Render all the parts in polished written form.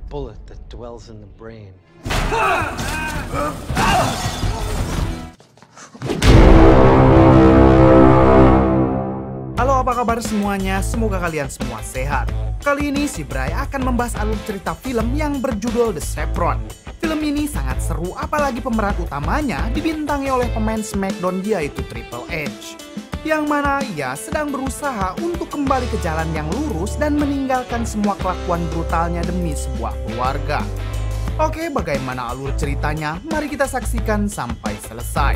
bullet that dwells in the brain. Halo, apa kabar semuanya? Semoga kalian semua sehat. Kali ini si Bray akan membahas alur cerita film yang berjudul The Saffron. Film ini sangat seru, apalagi pemeran utamanya dibintangi oleh pemain SmackDown, yaitu Triple H. Yang mana ia sedang berusaha untuk kembali ke jalan yang lurus dan meninggalkan semua kelakuan brutalnya demi sebuah keluarga. Oke, bagaimana alur ceritanya? Mari kita saksikan sampai selesai.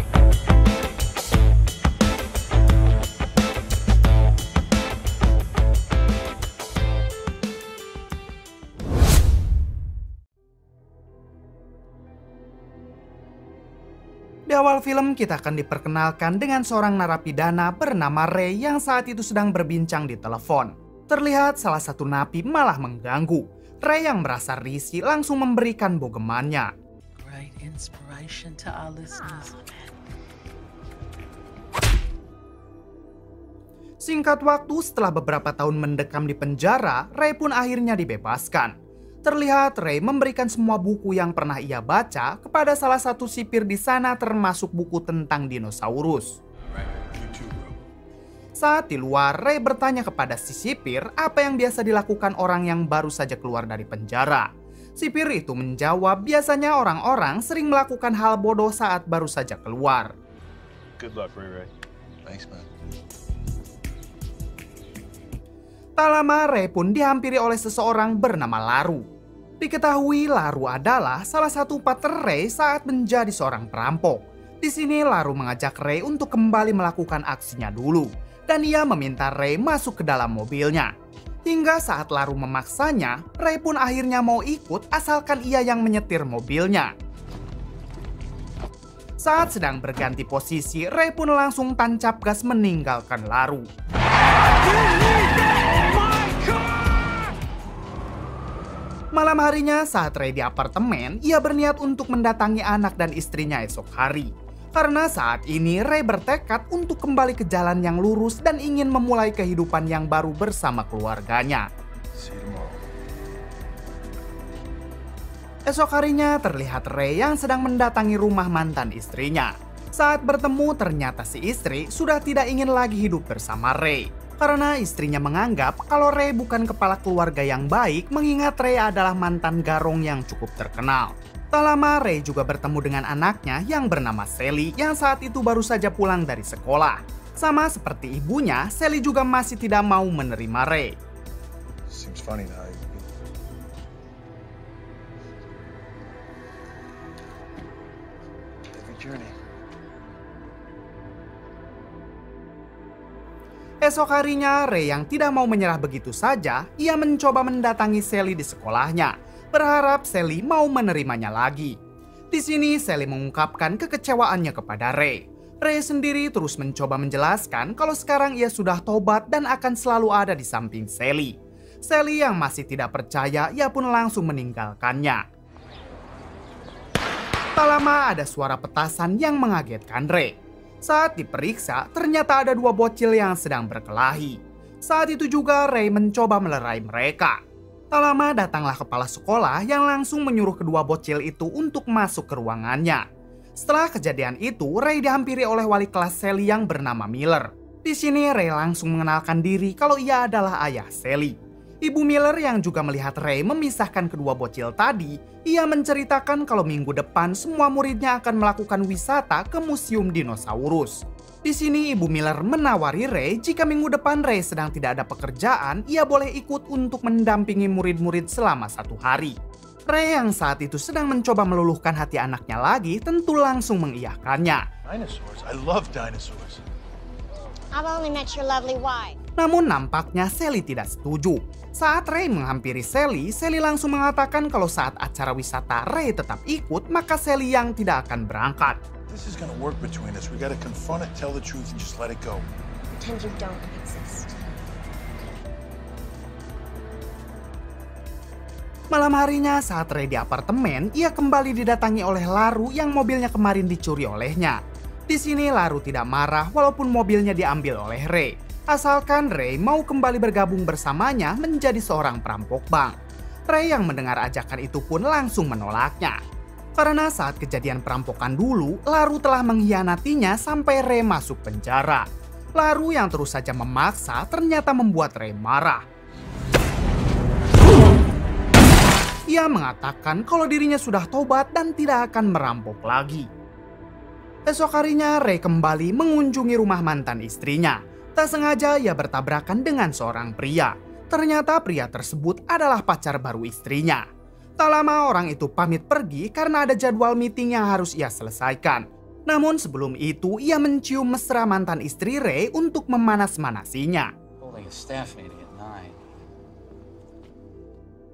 Di awal film kita akan diperkenalkan dengan seorang narapidana bernama Ray yang saat itu sedang berbincang di telepon. Terlihat salah satu napi malah mengganggu. Ray yang merasa risih langsung memberikan bogemannya. Great inspiration to our listeners. Singkat waktu, setelah beberapa tahun mendekam di penjara, Ray pun akhirnya dibebaskan. Terlihat Ray memberikan semua buku yang pernah ia baca kepada salah satu sipir di sana, termasuk buku tentang dinosaurus. Saat di luar, Ray bertanya kepada si sipir apa yang biasa dilakukan orang yang baru saja keluar dari penjara. Sipir itu menjawab biasanya orang-orang sering melakukan hal bodoh saat baru saja keluar. Good luck, Ray. Thanks, man. Tak lama, Ray pun dihampiri oleh seseorang bernama Laru. Diketahui Laru adalah salah satu partner Ray saat menjadi seorang perampok. Di sini Laru mengajak Ray untuk kembali melakukan aksinya dulu, dan ia meminta Ray masuk ke dalam mobilnya. Hingga saat Laru memaksanya, Ray pun akhirnya mau ikut asalkan ia yang menyetir mobilnya. Saat sedang berganti posisi, Ray pun langsung tancap gas meninggalkan Laru. Malam harinya saat Ray di apartemen, ia berniat untuk mendatangi anak dan istrinya esok hari. Karena saat ini Ray bertekad untuk kembali ke jalan yang lurus dan ingin memulai kehidupan yang baru bersama keluarganya. Esok harinya terlihat Ray yang sedang mendatangi rumah mantan istrinya. Saat bertemu, ternyata si istri sudah tidak ingin lagi hidup bersama Ray. Karena istrinya menganggap kalau Ray bukan kepala keluarga yang baik, mengingat Ray adalah mantan garong yang cukup terkenal. Tak lama Ray juga bertemu dengan anaknya yang bernama Sally yang saat itu baru saja pulang dari sekolah. Sama seperti ibunya, Sally juga masih tidak mau menerima Ray. Seems funny now. Every journey. Esok harinya, Ray yang tidak mau menyerah begitu saja, ia mencoba mendatangi Sally di sekolahnya, berharap Sally mau menerimanya lagi. Di sini, Sally mengungkapkan kekecewaannya kepada Ray. Ray sendiri terus mencoba menjelaskan kalau sekarang ia sudah tobat dan akan selalu ada di samping Sally. Sally yang masih tidak percaya, ia pun langsung meninggalkannya. Tak lama ada suara petasan yang mengagetkan Ray. Saat diperiksa, ternyata ada dua bocil yang sedang berkelahi. Saat itu juga Ray mencoba melerai mereka. Tak lama datanglah kepala sekolah yang langsung menyuruh kedua bocil itu untuk masuk ke ruangannya. Setelah kejadian itu, Ray dihampiri oleh wali kelas Sally yang bernama Miller. Di sini Ray langsung mengenalkan diri kalau ia adalah ayah Sally. Ibu Miller yang juga melihat Ray memisahkan kedua bocil tadi, ia menceritakan kalau minggu depan semua muridnya akan melakukan wisata ke Museum Dinosaurus. Di sini Ibu Miller menawari Ray jika minggu depan Ray sedang tidak ada pekerjaan, ia boleh ikut untuk mendampingi murid-murid selama 1 hari. Ray yang saat itu sedang mencoba meluluhkan hati anaknya lagi tentu langsung mengiyakannya. Dinosaurs. I love dinosaurs. I've only met your lovely wife. Namun nampaknya Sally tidak setuju. Saat Ray menghampiri Sally, Sally langsung mengatakan kalau saat acara wisata Ray tetap ikut, maka Sally yang tidak akan berangkat. This is gonna work between us. We gotta confront it, tell the truth, and just let it go. Pretend you don't exist. Malam harinya saat Ray di apartemen, ia kembali didatangi oleh Laru yang mobilnya kemarin dicuri olehnya. Di sini Laru tidak marah walaupun mobilnya diambil oleh Ray. Asalkan Ray mau kembali bergabung bersamanya menjadi seorang perampok bank. Ray yang mendengar ajakan itu pun langsung menolaknya. Karena saat kejadian perampokan dulu, Laru telah mengkhianatinya sampai Ray masuk penjara. Laru yang terus saja memaksa ternyata membuat Ray marah. Ia mengatakan kalau dirinya sudah tobat dan tidak akan merampok lagi. Esok harinya Ray kembali mengunjungi rumah mantan istrinya. Tak sengaja ia bertabrakan dengan seorang pria. Ternyata pria tersebut adalah pacar baru istrinya. Tak lama orang itu pamit pergi karena ada jadwal meeting yang harus ia selesaikan. Namun sebelum itu ia mencium mesra mantan istri Ray untuk memanas-manasinya. Holding a staff meeting at 9.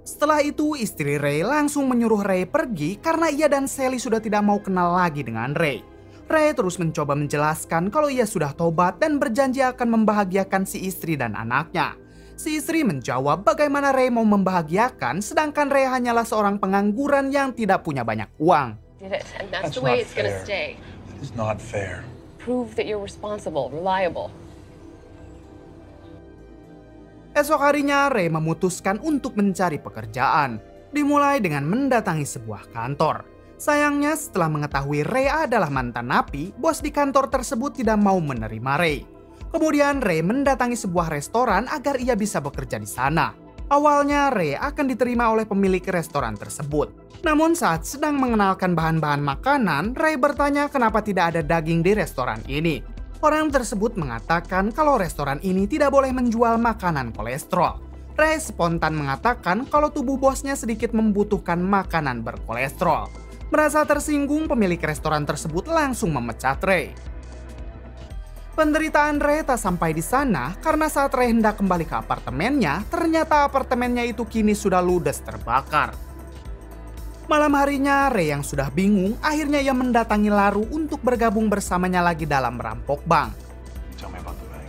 Setelah itu istri Ray langsung menyuruh Ray pergi karena ia dan Sally sudah tidak mau kenal lagi dengan Ray. Ray terus mencoba menjelaskan kalau ia sudah tobat dan berjanji akan membahagiakan si istri dan anaknya. Si istri menjawab bagaimana Ray mau membahagiakan sedangkan Ray hanyalah seorang pengangguran yang tidak punya banyak uang. Did it, and that's That's the way not it's gonna fair. stay. That is not fair. Prove that you're responsible, reliable. Esok harinya Ray memutuskan untuk mencari pekerjaan. Dimulai dengan mendatangi sebuah kantor. Sayangnya setelah mengetahui Ray adalah mantan napi, bos di kantor tersebut tidak mau menerima Ray. Kemudian Ray mendatangi sebuah restoran agar ia bisa bekerja di sana. Awalnya Ray akan diterima oleh pemilik restoran tersebut. Namun saat sedang mengenalkan bahan-bahan makanan, Ray bertanya kenapa tidak ada daging di restoran ini. Orang tersebut mengatakan kalau restoran ini tidak boleh menjual makanan kolesterol. Ray spontan mengatakan kalau tubuh bosnya sedikit membutuhkan makanan berkolesterol. Merasa tersinggung, pemilik restoran tersebut langsung memecat Ray. Penderitaan Ray tak sampai di sana karena saat Ray hendak kembali ke apartemennya, ternyata apartemennya itu kini sudah ludes terbakar. Malam harinya, Ray yang sudah bingung, akhirnya ia mendatangi Laru untuk bergabung bersamanya lagi dalam merampok bank. Tell me about the bank.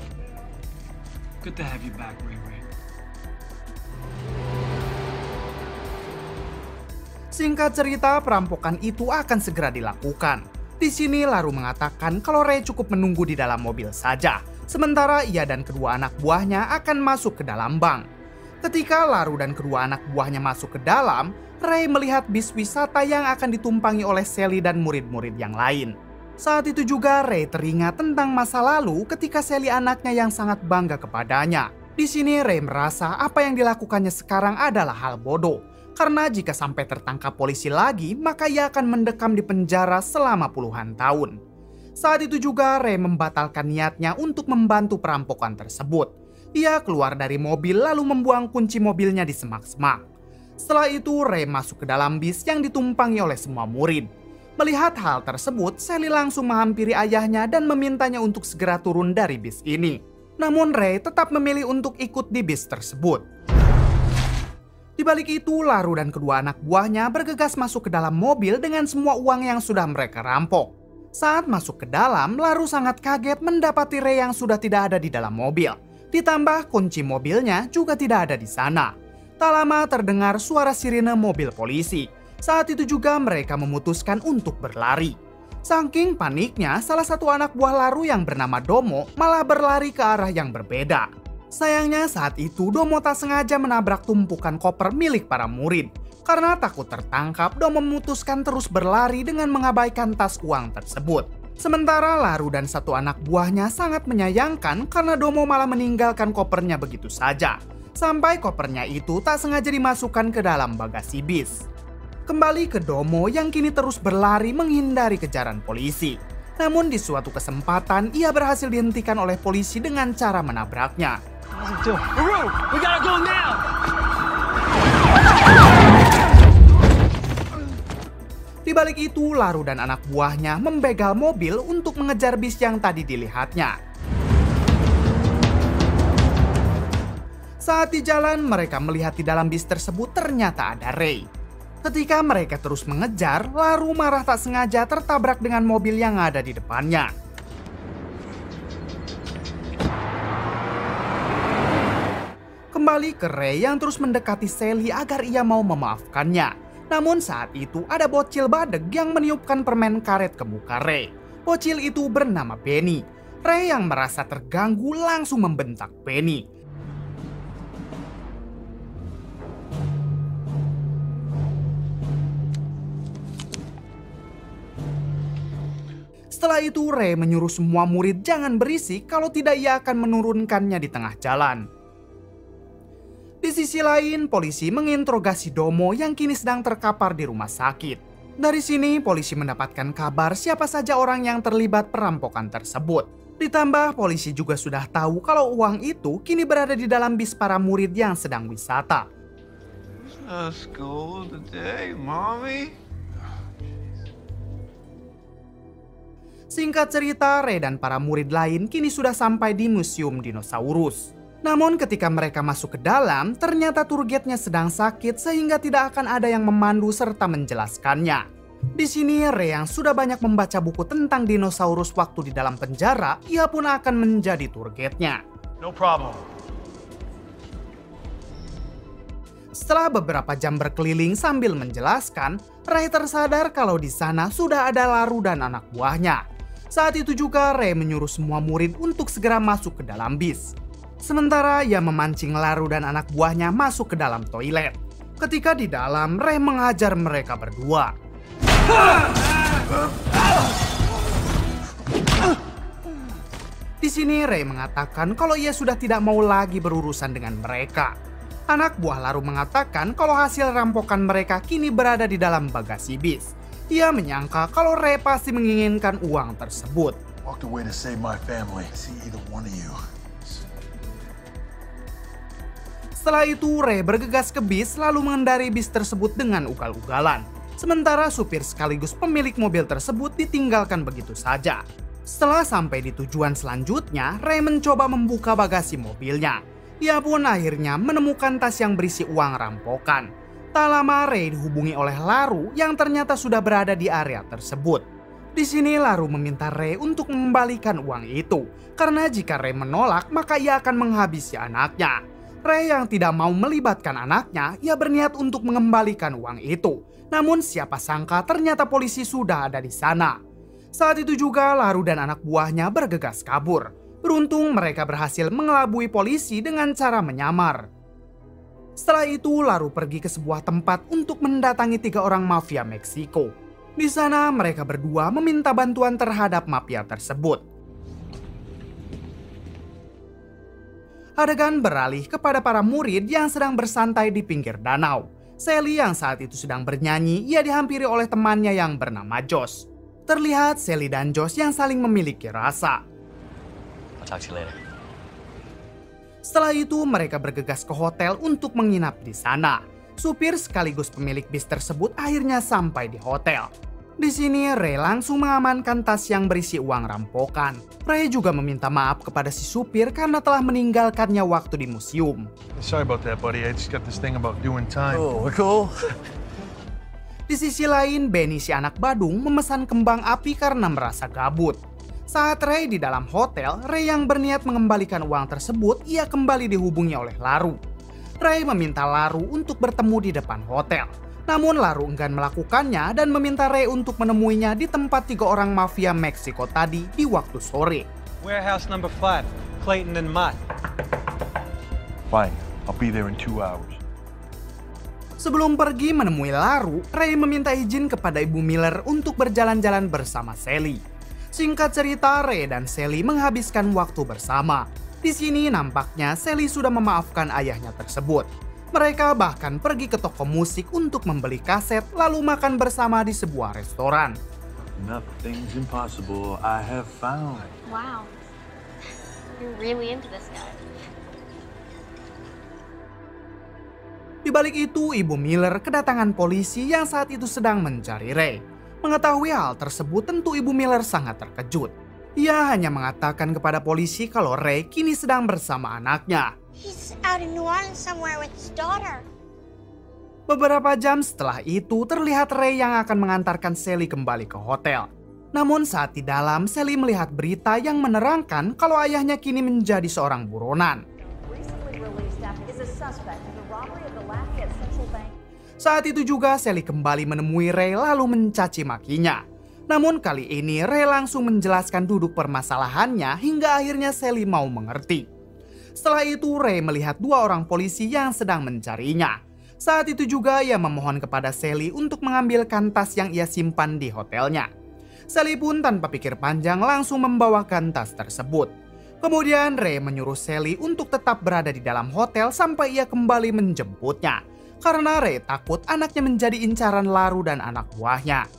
Good to have you back, Ray Ray. Singkat cerita, perampokan itu akan segera dilakukan. Di sini Laru mengatakan kalau Ray cukup menunggu di dalam mobil saja, sementara ia dan kedua anak buahnya akan masuk ke dalam bank. Ketika Laru dan kedua anak buahnya masuk ke dalam, Ray melihat bis wisata yang akan ditumpangi oleh Sally dan murid-murid yang lain. Saat itu juga Ray teringat tentang masa lalu ketika Sally anaknya yang sangat bangga kepadanya. Di sini Ray merasa apa yang dilakukannya sekarang adalah hal bodoh. Karena jika sampai tertangkap polisi lagi, maka ia akan mendekam di penjara selama puluhan tahun. Saat itu juga Ray membatalkan niatnya untuk membantu perampokan tersebut. Ia keluar dari mobil lalu membuang kunci mobilnya di semak-semak. Setelah itu Ray masuk ke dalam bis yang ditumpangi oleh semua murid. Melihat hal tersebut, Sally langsung menghampiri ayahnya dan memintanya untuk segera turun dari bis ini. Namun Ray tetap memilih untuk ikut di bis tersebut. Di balik itu, Laru dan kedua anak buahnya bergegas masuk ke dalam mobil dengan semua uang yang sudah mereka rampok. Saat masuk ke dalam, Laru sangat kaget mendapati Ray yang sudah tidak ada di dalam mobil. Ditambah kunci mobilnya juga tidak ada di sana. Tak lama terdengar suara sirine mobil polisi. Saat itu juga mereka memutuskan untuk berlari. Saking paniknya, salah satu anak buah Laru yang bernama Domo malah berlari ke arah yang berbeda. Sayangnya saat itu Domo tak sengaja menabrak tumpukan koper milik para murid. Karena takut tertangkap, Domo memutuskan terus berlari dengan mengabaikan tas uang tersebut. Sementara Laru dan satu anak buahnya sangat menyayangkan karena Domo malah meninggalkan kopernya begitu saja. Sampai kopernya itu tak sengaja dimasukkan ke dalam bagasi bis. Kembali ke Domo yang kini terus berlari menghindari kejaran polisi. Namun di suatu kesempatan ia berhasil dihentikan oleh polisi dengan cara menabraknya. Haru, we gotta go now! Di balik itu, Laru dan anak buahnya membegal mobil untuk mengejar bis yang tadi dilihatnya. Saat di jalan, mereka melihat di dalam bis tersebut ternyata ada Ray. Ketika mereka terus mengejar, Laru marah tak sengaja tertabrak dengan mobil yang ada di depannya. Kembali ke Ray yang terus mendekati Sally agar ia mau memaafkannya. Namun saat itu ada bocil badeg yang meniupkan permen karet ke muka Ray. Bocil itu bernama Benny. Ray yang merasa terganggu langsung membentak Benny. Setelah itu Ray menyuruh semua murid jangan berisik, kalau tidak ia akan menurunkannya di tengah jalan. Di sisi lain, polisi menginterogasi Domo yang kini sedang terkapar di rumah sakit. Dari sini, polisi mendapatkan kabar siapa saja orang yang terlibat perampokan tersebut. Ditambah, polisi juga sudah tahu kalau uang itu kini berada di dalam bis para murid yang sedang wisata. School today, mommy. Singkat cerita, Ray dan para murid lain kini sudah sampai di Museum Dinosaurus. Namun ketika mereka masuk ke dalam, ternyata tour guide-nya sedang sakit sehingga tidak akan ada yang memandu serta menjelaskannya. Di sini, Ray yang sudah banyak membaca buku tentang dinosaurus waktu di dalam penjara, ia pun akan menjadi tour guide-nya. No problem. Setelah beberapa jam berkeliling sambil menjelaskan, Ray tersadar kalau di sana sudah ada Laru dan anak buahnya. Saat itu juga Ray menyuruh semua murid untuk segera masuk ke dalam bis. Sementara ia memancing Laru dan anak buahnya masuk ke dalam toilet. Ketika di dalam, Ray menghajar mereka berdua. Di sini Ray mengatakan kalau ia sudah tidak mau lagi berurusan dengan mereka. Anak buah Laru mengatakan kalau hasil rampokan mereka kini berada di dalam bagasi bis. Ia menyangka kalau Ray pasti menginginkan uang tersebut. Walked away to save my family. See either one of you. Setelah itu Ray bergegas ke bis lalu mengendarai bis tersebut dengan ugal-ugalan. Sementara supir sekaligus pemilik mobil tersebut ditinggalkan begitu saja. Setelah sampai di tujuan selanjutnya, Ray mencoba membuka bagasi mobilnya. Ia pun akhirnya menemukan tas yang berisi uang rampokan. Tak lama Ray dihubungi oleh Laru yang ternyata sudah berada di area tersebut. Di sini Laru meminta Ray untuk mengembalikan uang itu, karena jika Ray menolak maka ia akan menghabisi anaknya. Ray yang tidak mau melibatkan anaknya, ia berniat untuk mengembalikan uang itu. Namun siapa sangka ternyata polisi sudah ada di sana. Saat itu juga Laru dan anak buahnya bergegas kabur. Beruntung mereka berhasil mengelabui polisi dengan cara menyamar. Setelah itu Laru pergi ke sebuah tempat untuk mendatangi 3 orang mafia Meksiko. Di sana mereka berdua meminta bantuan terhadap mafia tersebut. Adegan beralih kepada para murid yang sedang bersantai di pinggir danau. Sally yang saat itu sedang bernyanyi, ia dihampiri oleh temannya yang bernama Josh. Terlihat Sally dan Josh yang saling memiliki rasa. I'll talk to you later. Setelah itu mereka bergegas ke hotel untuk menginap di sana. Supir sekaligus pemilik bis tersebut akhirnya sampai di hotel. Di sini Ray langsung mengamankan tas yang berisi uang rampokan. Ray juga meminta maaf kepada si supir karena telah meninggalkannya waktu di museum. Sorry about that, buddy. I just got this thing about doing time. Oh, we're cool. Di sisi lain, Benny si anak Badung memesan kembang api karena merasa gabut. Saat Ray di dalam hotel, Ray yang berniat mengembalikan uang tersebut, ia kembali dihubungi oleh Laru. Ray meminta Laru untuk bertemu di depan hotel. Namun Laru enggan melakukannya dan meminta Ray untuk menemuinya di tempat 3 orang mafia Meksiko tadi di waktu sore. Warehouse number 5, Clayton and Mott. Fine. I'll be there in 2 hours. Sebelum pergi menemui Laru, Ray meminta izin kepada Ibu Miller untuk berjalan-jalan bersama Sally. Singkat cerita, Ray dan Sally menghabiskan waktu bersama. Di sini nampaknya Sally sudah memaafkan ayahnya tersebut. Mereka bahkan pergi ke toko musik untuk membeli kaset lalu makan bersama di sebuah restoran. Nothing's impossible, I have found. Wow. You're really into this guy. Di balik itu, Ibu Miller kedatangan polisi yang saat itu sedang mencari Ray. Mengetahui hal tersebut, tentu Ibu Miller sangat terkejut. Ia hanya mengatakan kepada polisi kalau Ray kini sedang bersama anaknya. He's out in New Orleans somewhere with his daughter. Beberapa jam setelah itu, terlihat Ray yang akan mengantarkan Sally kembali ke hotel. Namun saat di dalam, Sally melihat berita yang menerangkan kalau ayahnya kini menjadi seorang buronan. Saat itu juga Sally kembali menemui Ray lalu mencaci makinya. Namun kali ini Ray langsung menjelaskan duduk permasalahannya hingga akhirnya Sally mau mengerti. Setelah itu Ray melihat 2 orang polisi yang sedang mencarinya. Saat itu juga ia memohon kepada Sally untuk mengambilkan tas yang ia simpan di hotelnya. Sally pun tanpa pikir panjang langsung membawakan tas tersebut. Kemudian Ray menyuruh Sally untuk tetap berada di dalam hotel sampai ia kembali menjemputnya. Karena Ray takut anaknya menjadi incaran Laru dan anak buahnya.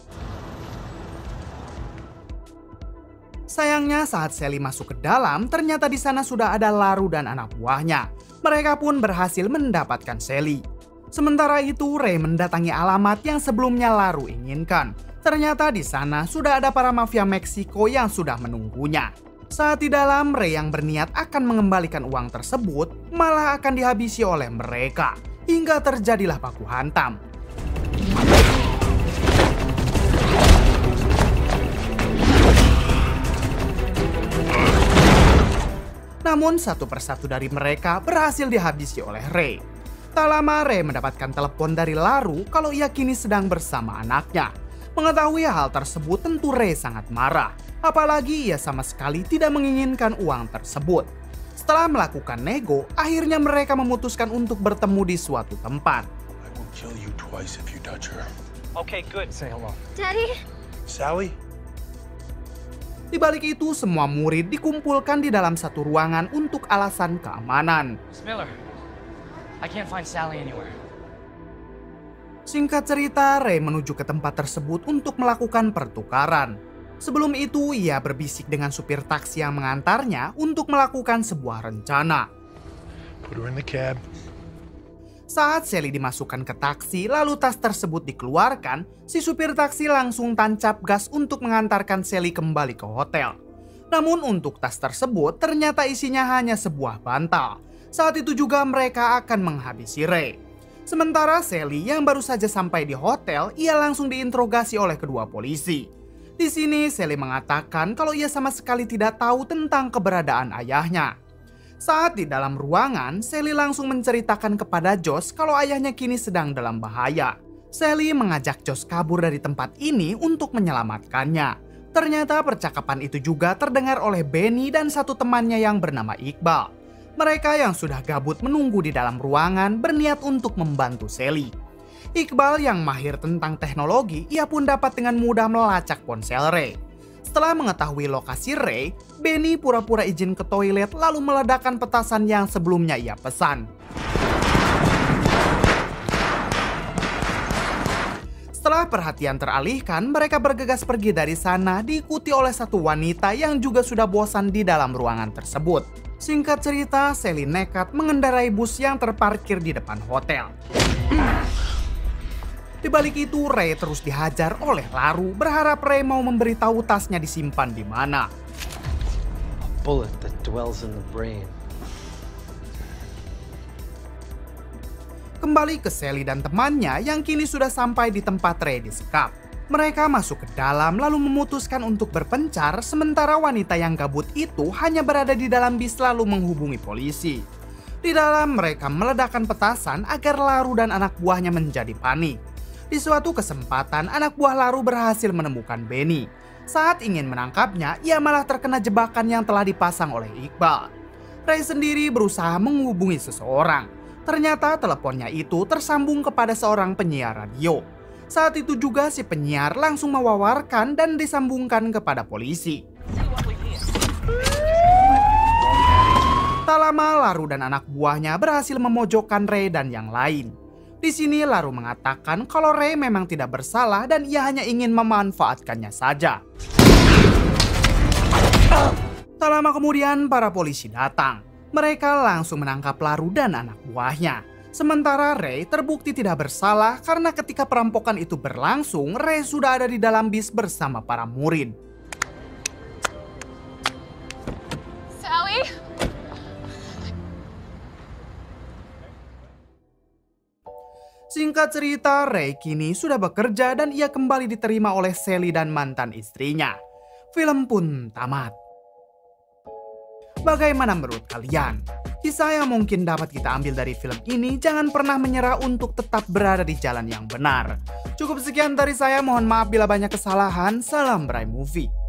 Sayangnya saat Sally masuk ke dalam, ternyata di sana sudah ada Laru dan anak buahnya. Mereka pun berhasil mendapatkan Sally. Sementara itu, Ray mendatangi alamat yang sebelumnya Laru inginkan. Ternyata di sana sudah ada para mafia Meksiko yang sudah menunggunya. Saat di dalam, Ray yang berniat akan mengembalikan uang tersebut malah akan dihabisi oleh mereka. Hingga terjadilah baku hantam. Namun satu persatu dari mereka berhasil dihabisi oleh Ray. Tak lama Ray mendapatkan telepon dari Laru kalau ia kini sedang bersama anaknya. Mengetahui hal tersebut tentu Ray sangat marah. Apalagi ia sama sekali tidak menginginkan uang tersebut. Setelah melakukan nego, akhirnya mereka memutuskan untuk bertemu di suatu tempat. I will kill you twice if you touch her. Okay, good. Say hello. Daddy? Sally? Di balik itu, semua murid dikumpulkan di dalam satu ruangan untuk alasan keamanan. Miss Miller, I can't find Sally anywhere. Singkat cerita, Ray menuju ke tempat tersebut untuk melakukan pertukaran. Sebelum itu, ia berbisik dengan supir taksi yang mengantarnya untuk melakukan sebuah rencana. Put her in the cab. Saat Sally dimasukkan ke taksi, lalu tas tersebut dikeluarkan, si supir taksi langsung tancap gas untuk mengantarkan Sally kembali ke hotel. Namun untuk tas tersebut, ternyata isinya hanya sebuah bantal. Saat itu juga mereka akan menghabisi Ray. Sementara Sally yang baru saja sampai di hotel, ia langsung diinterogasi oleh kedua polisi. Di sini Sally mengatakan kalau ia sama sekali tidak tahu tentang keberadaan ayahnya. Saat di dalam ruangan, Sally langsung menceritakan kepada Josh kalau ayahnya kini sedang dalam bahaya. Sally mengajak Josh kabur dari tempat ini untuk menyelamatkannya. Ternyata percakapan itu juga terdengar oleh Benny dan satu temannya yang bernama Iqbal. Mereka yang sudah gabut menunggu di dalam ruangan berniat untuk membantu Sally. Iqbal yang mahir tentang teknologi, ia pun dapat dengan mudah melacak ponsel Ray. Setelah mengetahui lokasi Ray, Benny pura-pura izin ke toilet lalu meledakkan petasan yang sebelumnya ia pesan. Setelah perhatian teralihkan, mereka bergegas pergi dari sana diikuti oleh satu wanita yang juga sudah bosan di dalam ruangan tersebut. Singkat cerita, Sally nekat mengendarai bus yang terparkir di depan hotel. Di balik itu, Ray terus dihajar oleh Laru berharap Ray mau memberitahu tasnya disimpan di mana. A bullet that dwells in the brain. Kembali ke Sally dan temannya yang kini sudah sampai di tempat Ray disekap. Mereka masuk ke dalam lalu memutuskan untuk berpencar sementara wanita yang gabut itu hanya berada di dalam bis lalu menghubungi polisi. Di dalam mereka meledakkan petasan agar Laru dan anak buahnya menjadi panik. Di suatu kesempatan, anak buah Laru berhasil menemukan Benny. Saat ingin menangkapnya, ia malah terkena jebakan yang telah dipasang oleh Iqbal. Ray sendiri berusaha menghubungi seseorang. Ternyata teleponnya itu tersambung kepada seorang penyiar radio. Saat itu juga si penyiar langsung mewawarkan dan disambungkan kepada polisi. Tak lama, Laru dan anak buahnya berhasil memojokkan Ray dan yang lain. Di sini Laru mengatakan kalau Ray memang tidak bersalah dan ia hanya ingin memanfaatkannya saja. Tak lama kemudian para polisi datang. Mereka langsung menangkap Laru dan anak buahnya. Sementara Ray terbukti tidak bersalah karena ketika perampokan itu berlangsung, Ray sudah ada di dalam bis bersama para murid. Sally? Singkat cerita, Ray kini sudah bekerja dan ia kembali diterima oleh Sally dan mantan istrinya. Film pun tamat. Bagaimana menurut kalian? Kisah yang mungkin dapat kita ambil dari film ini, jangan pernah menyerah untuk tetap berada di jalan yang benar. Cukup sekian dari saya, mohon maaf bila banyak kesalahan. Salam Bray Movie.